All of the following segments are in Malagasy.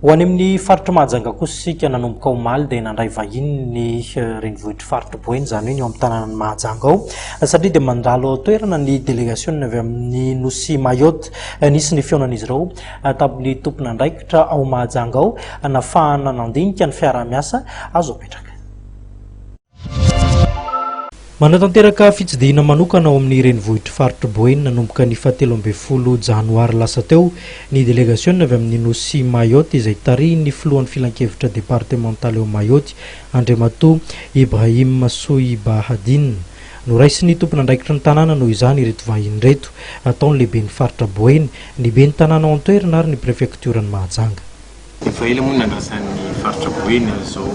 Ho any amin'ny faritra Mahajanga kosa sika nanomboka omaly dia nandray vahiny ny renivohitra faritra Boeny zany hoe ny eo amin'ny tanànan'ny Mahajanga ao satria dia mandalo toerana ny délégation avy amin'ny nosy Mayotte nisy ny fionan'izy ireo tamin'ny tompon'andraikitra ao Mahajanga ao nahafahana nandinika ny fiarah-miasa azo apetraka. Manatanteraka fitsidihana manokana ao amin'ny renivohitra faritra Boeny nanomboka ny 17 janoary lasa teo ny délégation avy amin'ny nosy Mayotte izay tarihin'ny filohan'ny filan-kevitra départementaly eo Mayotte Andriamatoa Ibrahim Soibahadine noraisy ny tompon'andraikitra ny tanàna noho izany ireto vahiny reto ataony lehibe ny faritra Boeny ny be ny tanàna ao an-toerana ary ny préfecture-ny Mahajanga. Efa ela moa nandrasan'ny faritra Boeny zao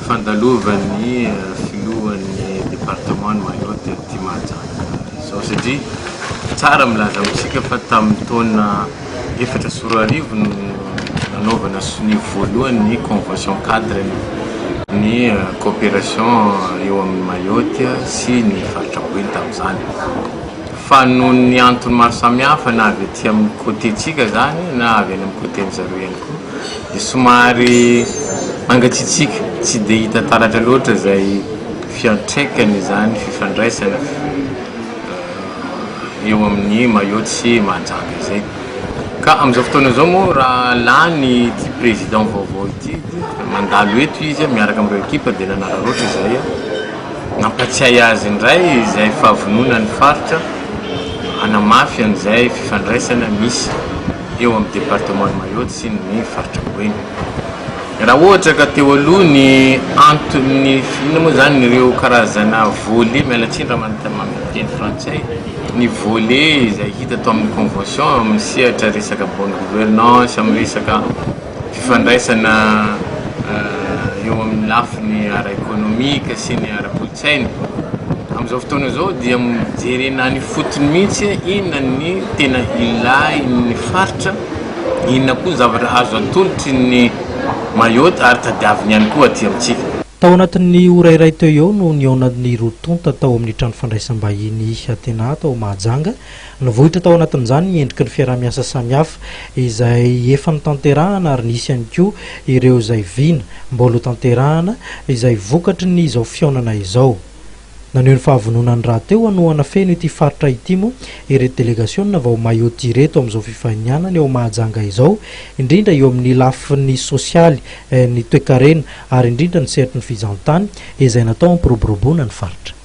fandalovan'ny filohan'ny département Mayotte ty Mahajanga zao satria tsara milaza amintsika fa tamin'ny taona 2014 no nanaovana ny voalohany convention cadre ny coopération eo amin'ny Mayotte sy ny faritra Boeny tamin'izany fa noho ny antony maro samihafa na avy aty amin'ny côté tsika zany na avy any amin'ny côté zareo ihany koa dia somary mangatsiatsika tsy dia hita taratra loatra zay fiantraikany zany fifandraisana eo amin'ny Mayotte sy Mahajanga zay ka amin'izao fotoana zao moa raha lany ty président vaovao ity mandalo eto izy miaraka amin'ireo équipe dia nanara loatra zay nampatsiahy azy indray izay fahavonona ny faritra hanamafy an'izay fifandraisana misy eo amin'ny département Mayotte sy ny faritra Boeny. Raha ohatra ka teo aloha ny antony ino moa zany ireo karazana volet mialatsiny raha manotany frantsay ny volet izay hita tao amin'ny convention misehatra resaka bonne gouvernance amin'ny resaka fifandraisana eo amin'ny lafiny ara-économique sy ny ara-polotsaina amin'izao fotoana zao dia mijerena ny fotony mihitsy inona ny tena ilay ny faritra inona koa zavatra azo atolotry ny Mayotte ary tadiaviny ihany koa aty amintsika. Tao anatin'ny orairay teo eo no niaonan'ny rotonta tao amin'ny trano fandraisam-bahiny Atena tao Mahajanga navohitra tao anatin'izany endriky ny fiarah-miasa samihafa izay efa nitanterahana ary nisy ihany koa ireo izay vina mbola ho tanterahana izay vokatry ny izao fiaonana izao. Naneho ny fahavononany raha teo anohana feno ity faritra ity moa ireto délégation vao Mayotte ireto amin'izao fifahinianana eo Mahajanga izao indrindra eo amin'ny lafiny sosialy ny toe-karena ary indrindra ny sehatry ny fizantany izay natao ampiroboroboana ny faritra.